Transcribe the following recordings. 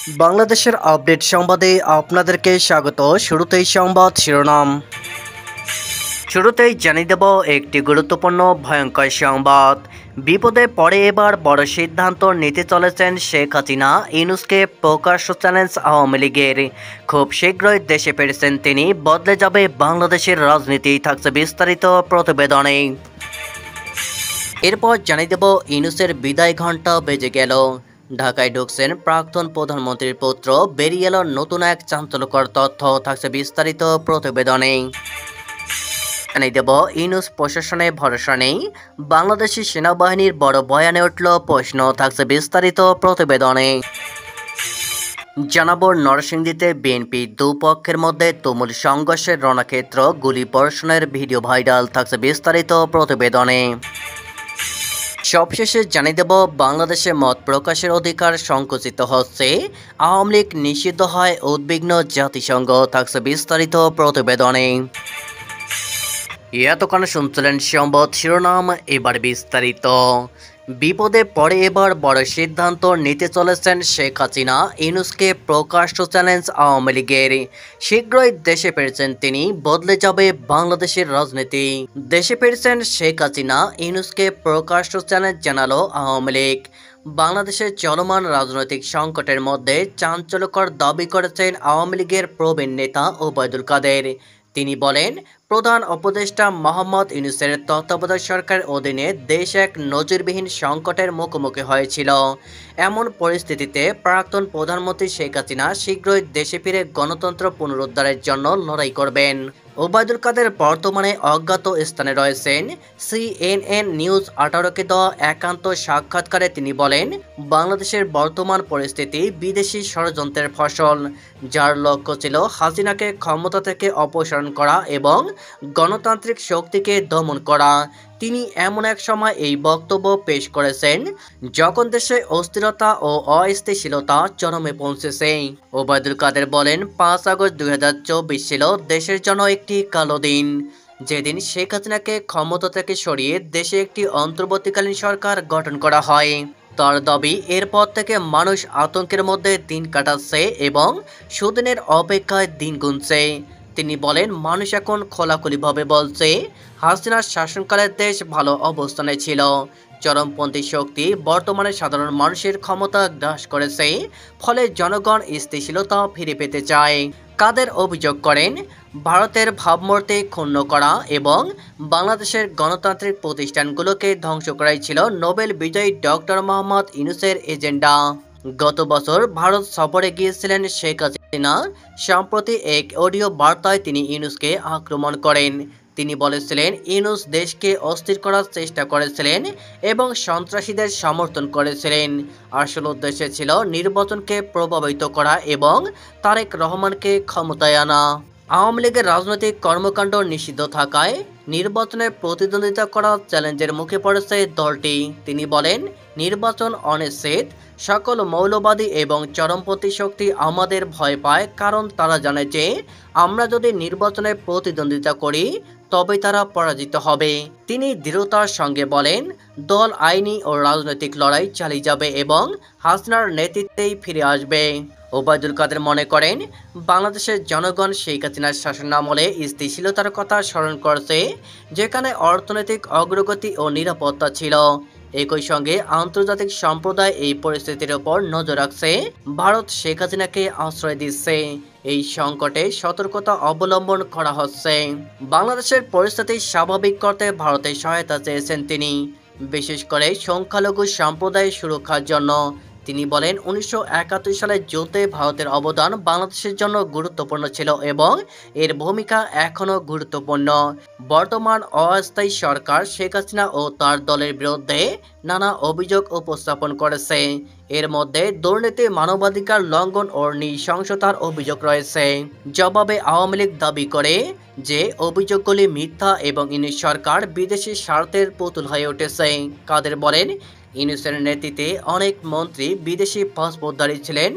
বাংলাদেশের আপডেট সংবাদে আপনাদেরকে স্বাগত। শুরুতেই সংবাদ শিরোনাম। শুরুতেই জানিয়ে দেব একটি গুরুত্বপূর্ণ ভয়ঙ্কর সংবাদ। বিপদে পড়ে এবার বড় সিদ্ধান্ত নিতে চলেছেন শেখ হাসিনা। ইউনূসকে প্রকাশ্য চ্যালেঞ্জ আওয়ামী লীগের। খুব শীঘ্রই দেশে ফিরেছেন তিনি। বদলে যাবে বাংলাদেশের রাজনীতি, থাকছে বিস্তারিত প্রতিবেদনে। এরপর জানিয়ে দেব ইউনূসের বিদায় ঘণ্টা বেজে গেল। ঢাকায় ঢুকছেন প্রাক্তন প্রধানমন্ত্রীর পুত্র। বেরিয়ে এলো নতুন এক চাঞ্চল্যকর তথ্য, থাকছে বিস্তারিত প্রতিবেদনে। জানিয়ে দেব ইউনূস প্রশাসনে ভরসা নেই। বাংলাদেশি সেনাবাহিনীর বড় বয়ানে উঠল প্রশ্ন, থাকছে বিস্তারিত প্রতিবেদনে। জানাবো নরসিংদীতে বিএনপি দুপক্ষের মধ্যে তুমুল সংঘর্ষের রণক্ষেত্র, গুলি বর্ষণের ভিডিও ভাইরাল, থাকছে বিস্তারিত প্রতিবেদনে। সবশেষে জানিয়ে দেব বাংলাদেশে মত প্রকাশের অধিকার সংকুচিত হচ্ছে। আওয়ামী লীগ নিষিদ্ধ হয় উদ্বিগ্ন জাতিসংঘ, থাকছে বিস্তারিত প্রতিবেদনে। এতক্ষণ শুনছিলেন সংবাদ শিরোনাম, এবার বিস্তারিত। বিপদে পড়ে এবার বড় সিদ্ধান্ত নিতে চলেছেন শেখ হাসিনা। ইউনূসকে প্রকাশ্য চ্যালেঞ্জ আওয়ামী লীগের। শীঘ্রই দেশে ফিরছেন তিনি। বদলে যাবে বাংলাদেশের রাজনীতি। দেশে ফিরছেন শেখ হাসিনা। ইউনূসকে প্রকাশ্য চ্যালেঞ্জ জানালো আওয়ামী লীগ। বাংলাদেশের চলমান রাজনৈতিক সংকটের মধ্যে চাঞ্চল্যকর দাবি করেছেন আওয়ামী লীগের প্রবীণ নেতা ওবায়দুল কাদের। তিনি বলেন, প্রধান উপদেষ্টা মোহাম্মদ ইউনূসের তত্ত্বাবধায়ক সরকারের অধীনে দেশ এক নজিরবিহীন সংকটের মুখোমুখি হয়েছিল। এমন পরিস্থিতিতে প্রাক্তন প্রধানমন্ত্রী শেখ হাসিনা শীঘ্রই দেশে ফিরে গণতন্ত্র পুনরুদ্ধারের জন্য লড়াই করবেন। ওবায়দুল কাদের বর্তমানে অজ্ঞাত স্থানে রয়েছেন। CNN নিউজ 18কে দেওয়া একান্ত সাক্ষাৎকারে তিনি বলেন, বাংলাদেশের বর্তমান পরিস্থিতি বিদেশি ষড়যন্ত্রের ফসল, যার লক্ষ্য ছিল হাসিনাকে ক্ষমতা থেকে অপসারণ করা এবং গণতান্ত্রিক শক্তিকে দমন করা। তিনি এমন এক সময় এই বক্তব্য পেশ করেছেন যখন দেশে অস্থিরতা ও অস্থিতিশীলতা চরমে পৌঁছেছে। ওবায়দুল কাদের বলেন, 5 আগস্ট 2024 ছিল দেশের জন্য একটি কালো দিন, যেদিন শেখ হাসিনাকে ক্ষমতা থেকে সরিয়ে দেশে একটি অন্তর্বর্তীকালীন সরকার গঠন করা হয়। তার দাবি, এরপর থেকে মানুষ আতঙ্কের মধ্যে দিন কাটাচ্ছে এবং সুদিনের অপেক্ষায় দিন গুনছে। তিনি বলেন, মানুষ এখন খোলাখুলিভাবে বলছে হাসিনার শাসনকালে দেশ ভালো অবস্থানে ছিল। চরমপন্থী শক্তি বর্তমানে সাধারণ মানুষের ক্ষমতা গ্রাস করেছে, ফলে জনগণ স্থিতিশীলতা ফিরে পেতে চায়। কাদের অভিযোগ করেন, ভারতের ভাবমূর্তি ক্ষুণ্ণ করা এবং বাংলাদেশের গণতান্ত্রিক প্রতিষ্ঠানগুলোকে ধ্বংস করাই ছিল নোবেল বিজয়ী ডক্টর মোহাম্মদ ইউনূসের এজেন্ডা। গত বছর ভারত সফরে গিয়েছিলেন শেখ হাসিনা। সম্প্রতি এক অডিও বার্তায় তিনি ইউনূসকে আক্রমণ করেন। তিনি বলেছিলেন, ইউনূস দেশকে অস্থির করার চেষ্টা করেছিলেন এবং সন্ত্রাসীদের সমর্থন করেছিলেন। আসল উদ্দেশ্য ছিল নির্বাচনকে প্রভাবিত করা এবং তারেক রহমানকে ক্ষমতায় আনা। আওয়ামী লীগের রাজনৈতিক কর্মকাণ্ড নিষিদ্ধ থাকায় নির্বাচনে প্রতিদ্বন্দ্বিতা করার চ্যালেঞ্জের মুখে পড়েছে দলটি। তিনি বলেন, নির্বাচন অনিশ্চিত। সকল মৌলবাদী এবং চরমপন্থী শক্তি আমাদের ভয় পায়, কারণ তারা জানে যে আমরা যদি নির্বাচনে প্রতিদ্বন্দ্বিতা করি তবে তারা পরাজিত হবে। তিনি দৃঢ়তার সঙ্গে বলেন, দল আইনি ও রাজনৈতিক লড়াই চালিয়ে যাবে এবং হাসিনার নেতৃত্বেই ফিরে আসবে। ওবায়দুল কাদের মনে করেন, বাংলাদেশের জনগণ শেখ হাসিনার শাসনামলে স্থিতিশীলতার কথা স্মরণ করছে, যেখানে অর্থনৈতিক অগ্রগতি ও নিরাপত্তা ছিল। একই সঙ্গে আন্তর্জাতিক সম্প্রদায় এই পরিস্থিতির ওপর নজর রাখছে। ভারত শেখ হাসিনাকে আশ্রয় দিচ্ছে। এই সংকটে সতর্কতা অবলম্বন করা হচ্ছে। বাংলাদেশের পরিস্থিতি স্বাভাবিক করতে ভারতের সহায়তা চেয়েছেন তিনি, বিশেষ করে সংখ্যালঘু সম্প্রদায়ের সুরক্ষার জন্য। তিনি বলেন, 1971 সালের যুদ্ধে ভারতের অবদান বাংলাদেশের জন্য গুরুত্বপূর্ণ ছিল এবং এর ভূমিকা এখনও গুরুত্বপূর্ণ। বর্তমান অস্থায়ী সরকার শেখ হাসিনা ও তার দলের বিরুদ্ধে নানা অভিযোগ উপস্থাপন করেছে। এর মধ্যে দুর্নীতি, মানবাধিকার লঙ্ঘন ও নৃশংসতার অভিযোগ রয়েছে। জবাবে আওয়ামী লীগ দাবি করে যে অভিযোগগুলি মিথ্যা এবং ইউনূস সরকার বিদেশি স্বার্থের পুতুল হয়ে উঠেছে। কাদের বলেন, ইউনূসের নেতৃত্বে অনেক মন্ত্রী বিদেশি পাসপোর্টধারী ছিলেন,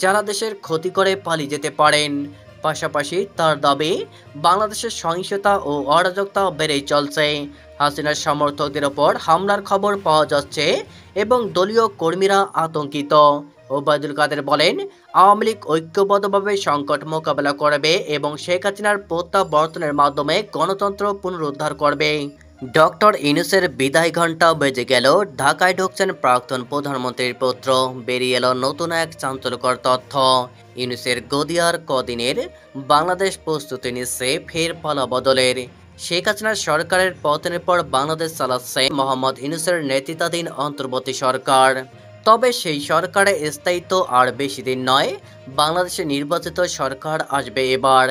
যারা দেশের ক্ষতি করে পালিয়ে যেতে পারেন। পাশাপাশি তার দাবি, বাংলাদেশের সহিংসতা ও অরাজকতা বেড়েই চলছে। হাসিনার সমর্থকদের ওপর হামলার খবর পাওয়া যাচ্ছে এবং দলীয় কর্মীরা আতঙ্কিত। ওবায়দুল কাদের বলেন, আওয়ামী লীগ ঐক্যবদ্ধভাবে সংকট মোকাবেলা করবে এবং শেখ হাসিনার প্রত্যাবর্তনের মাধ্যমে গণতন্ত্র পুনরুদ্ধার করবে। ডক্টর ইউনূসের বিদায় ঘণ্টা বেজে গেল, ঢাকায় ঢুকছেন প্রাক্তন প্রধানমন্ত্রীর পুত্র। বেরিয়ে এলো নতুন এক চাঞ্চল্যকর তথ্য। ইউনূসের গদি আর কদিনের, বাংলাদেশ প্রস্তুতি নিচ্ছে ফের পালাবদলের। শেখ হাসিনার সরকারের পতনের পর বাংলাদেশ চালাচ্ছে মোহাম্মদ ইউনূসের নেতৃত্বাধীন অন্তর্বর্তী সরকার। তবে সেই সরকারে স্থায়িত্ব আর বেশি দিন নয়। বাংলাদেশে নির্বাচিত সরকার আসবে এবার।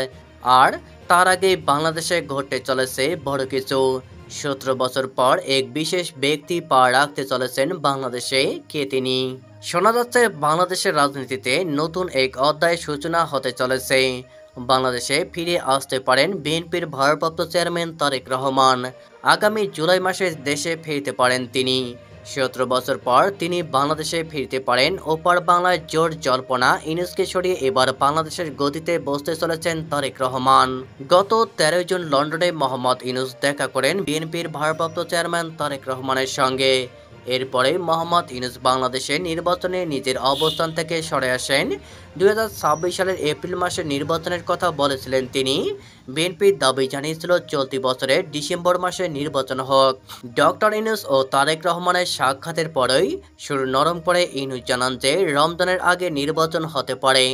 আর তার আগে বাংলাদেশে ঘটতে চলেছে বড় কিছু। 17 বছর পর এক বিশেষ ব্যক্তি পা রাখতে চলেছেন বাংলাদেশে। কে তিনি? শোনা যাচ্ছে বাংলাদেশের রাজনীতিতে নতুন এক অধ্যায়ের সূচনা হতে চলেছে। বাংলাদেশে ফিরে আসতে পারেন বিএনপির ভারপ্রাপ্ত চেয়ারম্যান তারেক রহমান। আগামী জুলাই মাসে দেশে ফিরতে পারেন তিনি। 17 বছর পর তিনি বাংলাদেশে ফিরতে পারেন। ওপার বাংলায় জোর জল্পনা, ইউনূসকে সরিয়ে এবার বাংলাদেশের গদিতে বসতে চলেছেন তারেক রহমান। গত 13 জুন লন্ডনে মোহাম্মদ ইউনূস দেখা করেন বিএনপির ভারপ্রাপ্ত চেয়ারম্যান তারেক রহমানের সঙ্গে। এরপরে মোহাম্মদ ইউনূস বাংলাদেশে নির্বাচনে নিজের অবস্থান থেকে সরে আসেন। 2026 সালের এপ্রিল মাসে নির্বাচনের কথা বলেছিলেন তিনি। বিএনপির দাবি জানিয়েছিল চলতি বছরের ডিসেম্বর মাসে নির্বাচন হোক। ডক্টর ইউনূস ও তারেক রহমানের সাক্ষাতের পরেই সুর নরম করে ইউনূস জানান যে রমজানের আগে নির্বাচন হতে পারে।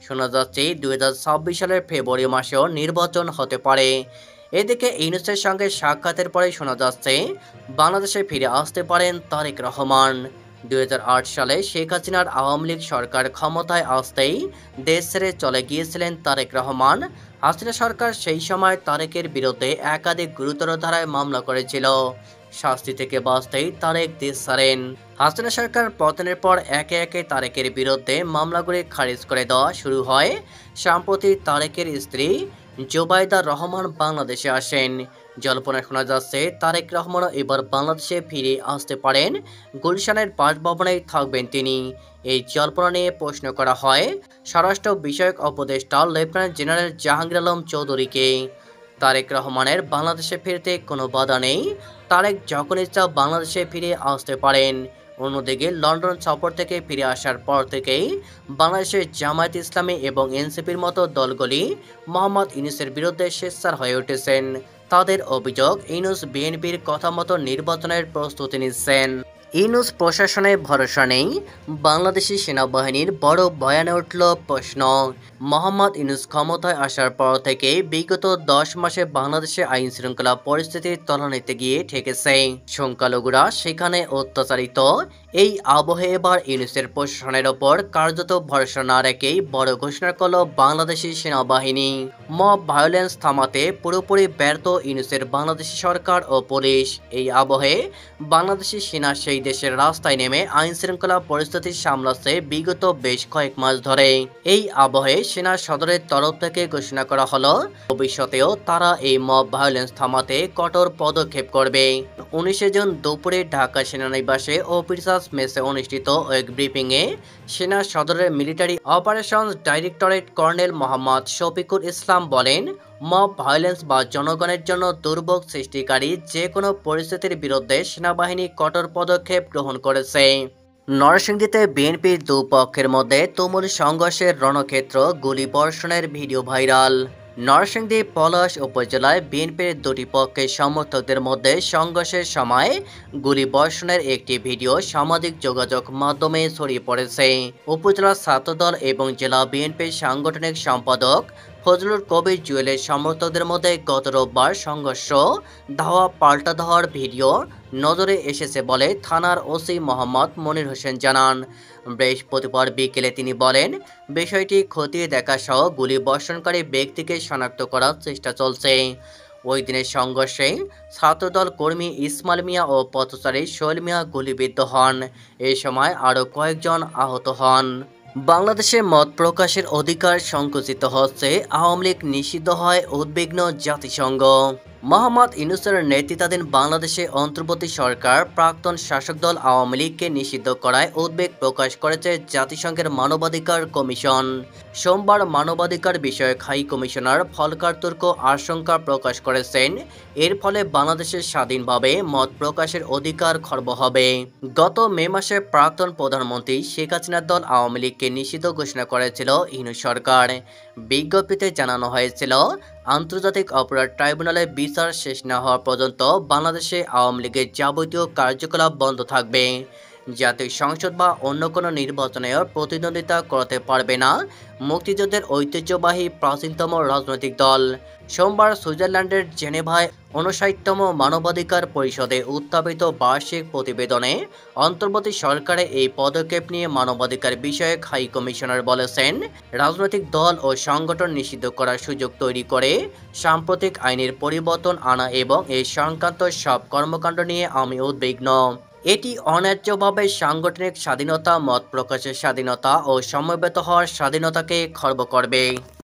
শোনা যাচ্ছে 2026 সালের ফেব্রুয়ারি মাসেও নির্বাচন হতে পারে। এদিকে ইউনূসের সঙ্গে সাক্ষাতের পরে শোনা যাচ্ছে বাংলাদেশে ফিরে আসতে পারেন তারেক রহমান। 2008 সালে শেখ হাসিনার আওয়ামী লীগ সরকার ক্ষমতায় আসতেই দেশ ছেড়ে চলে গিয়েছিলেন তারেক রহমান। হাসিনা সরকার সেই সময় তারেকের বিরুদ্ধে একাধিক গুরুতর ধারায় মামলা করেছিল। শাস্তি থেকে বাঁচতেই তারেক দেশ ছাড়েন। হাসিনা সরকার পতনের পর একে একে তারেকের বিরুদ্ধে মামলাগুলি খারিজ করে দেওয়া শুরু হয়। সম্প্রতি তারেকের স্ত্রী জোবাইদা রহমান বাংলাদেশে আসেন। জল্পনা শোনা যাচ্ছে তারেক রহমানও এবার বাংলাদেশে ফিরে আসতে পারেন। গুলশানের বাসভবনেই থাকবেন তিনি। এই জল্পনা নিয়ে প্রশ্ন করা হয় স্বরাষ্ট্র বিষয়ক উপদেষ্টা লেফটেন্যান্ট জেনারেল জাহাঙ্গীর আলম চৌধুরীকে। তারেক রহমানের বাংলাদেশে ফিরতে কোনো বাধা নেই। তারেক যখন ইচ্ছা বাংলাদেশে ফিরে আসতে পারেন। অন্যদিকে লন্ডন সফর থেকে ফিরে আসার পর থেকেই বাংলাদেশের জামায়াত ইসলামী এবং এনসিপির মতো দলগুলি মোহাম্মদ ইউনূসের বিরুদ্ধে সোচ্চার হয়ে উঠেছেন। তাদের অভিযোগ, ইউনূস বিএনপির কথা মতো নির্বাচনের প্রস্তুতি নিচ্ছেন। ইউনূস প্রশাসনে ভরসা নেই। বাংলাদেশি সেনাবাহিনীর বড় বয়ানে উঠল প্রশ্ন। মোহাম্মদ ইউনূস ক্ষমতায় আসার পর থেকে বিগত 10 মাসে বাংলাদেশে আইন শৃঙ্খলা পরিস্থিতির তলানিতে গিয়ে ঠেকেছে। সংখ্যালঘুরা সেখানে অত্যাচারিত। এই আবহে এবার ইউনূসের প্রশাসনের ওপর কার্যত ভরসা না রেখেই বড় ঘোষণা করল বাংলাদেশি সেনাবাহিনী। মব ভায়োলেন্স থামাতে পুরোপুরি ব্যর্থ ইউনূসের বাংলাদেশি সরকার ও পুলিশ। এই আবহে বাংলাদেশি সেনা সেই দেশের রাস্তায় নেমে আইন শৃঙ্খলা পরিস্থিতি সামলাচ্ছে বিগত বেশ কয়েক মাস ধরে। এই আবহে সেনা সদরের তরফ থেকে ঘোষণা করা হলো ভবিষ্যতেও তারা এই মব ভায়োলেন্স থামাতে কঠোর পদক্ষেপ করবে। 19 জুন দুপুরে ঢাকা সেনানিবাসে অফিসার্স মেসে অনুষ্ঠিত এক ব্রিফিংয়ে সেনা সদরের military operations directorate colonel Mohammad Shafiqul Islam বলেন, মব ভায়োলেন্স বা জনগণের জন্য দুর্ভোগ সৃষ্টিকারী যে কোনো পরিস্থিতির বিরুদ্ধে সেনাবাহিনী কঠোর পদক্ষেপ গ্রহণ করেছে। নরসিংদীতে বিএনপির দুপক্ষের মধ্যে তুমুল সংঘর্ষের রণক্ষেত্র, গুলিবর্ষণের ভিডিও ভাইরাল। নরসিংদী পলাশ উপজেলায় বিএনপির দুটি পক্ষের সমর্থকদের মধ্যে সংঘর্ষের সময় গুলিবর্ষণের একটি ভিডিও সামাজিক যোগাযোগ মাধ্যমে ছড়িয়ে পড়েছে। উপজেলা ছাত্রদল এবং জেলা বিএনপির সাংগঠনিক সম্পাদক ফজলুল কবির জুয়েলের সমর্থকদের মধ্যে গত রোববার সংঘর্ষ, ধাওয়া পাল্টা ধাওয়ার ভিডিও নজরে এসেছে বলে থানার ওসি মোহাম্মদ মনির হোসেন জানান। বৃহস্পতিবার বিকেলে তিনি বলেন, বিষয়টি খতিয়ে দেখা সহ গুলি বর্ষণকারী ব্যক্তিকে শনাক্ত করার চেষ্টা চলছে। ওই দিনের সংঘর্ষে ছাত্রদল কর্মী ইসমাইল মিয়া ও পথচারী সোহেল মিয়া গুলিবিদ্ধ হন। এই সময় আরও কয়েকজন আহত হন। বাংলাদেশে মত প্রকাশের অধিকার সংকুচিত হচ্ছে, আওয়ামী লীগ নিষিদ্ধ হয় উদ্বিগ্ন জাতিসংঘ। মোহাম্মদ ইউনূসের নেতৃত্বাধীন বাংলাদেশে অন্তর্বর্তী সরকার প্রাক্তন শাসক দল আওয়ামী লীগকে নিষিদ্ধ করায় উদ্বেগ প্রকাশ করেছে জাতিসংঘের মানবাধিকার কমিশন। সোমবার মানবাধিকার বিষয়ক হাই কমিশনার ফলকার তুর্ক আশঙ্কা প্রকাশ করেছেন, এর ফলে বাংলাদেশের স্বাধীনভাবে মত প্রকাশের অধিকার খর্ব হবে। গত মে মাসে প্রাক্তন প্রধানমন্ত্রী শেখ হাসিনার দল আওয়ামী লীগকে নিষিদ্ধ ঘোষণা করেছিল ইউনূস সরকার। বিজ্ঞপ্তিতে জানানো হয়েছিল, আন্তর্জাতিক অপরাধ ট্রাইব্যুনালে বিচার শেষ না হওয়া পর্যন্ত বাংলাদেশে আওয়ামী লীগের যাবতীয় কার্যকলাপ বন্ধ থাকবে। জাতীয় সংসদ বা অন্য কোনো নির্বাচনেও প্রতিদ্বন্দ্বিতা করতে পারবে না মুক্তিযুদ্ধের ঐতিহ্যবাহী প্রাচীনতম রাজনৈতিক দল। সোমবার সুইজারল্যান্ডের জেনেভায় ৫৯তম মানবাধিকার পরিষদে উত্থাপিত বার্ষিক প্রতিবেদনে অন্তর্বর্তী সরকারের এই পদক্ষেপ নিয়ে মানবাধিকার বিষয়ক হাই কমিশনার বলেছেন, রাজনৈতিক দল ও সংগঠন নিষিদ্ধ করার সুযোগ তৈরি করে সাম্প্রতিক আইনের পরিবর্তন আনা এবং এই সংক্রান্ত সব কর্মকাণ্ড নিয়ে আমি উদ্বিগ্ন। এটি অন্যায্যভাবে সাংগঠনিক স্বাধীনতা, মত প্রকাশের স্বাধীনতা ও সমবেত হওয়ার স্বাধীনতাকে খর্ব করবে।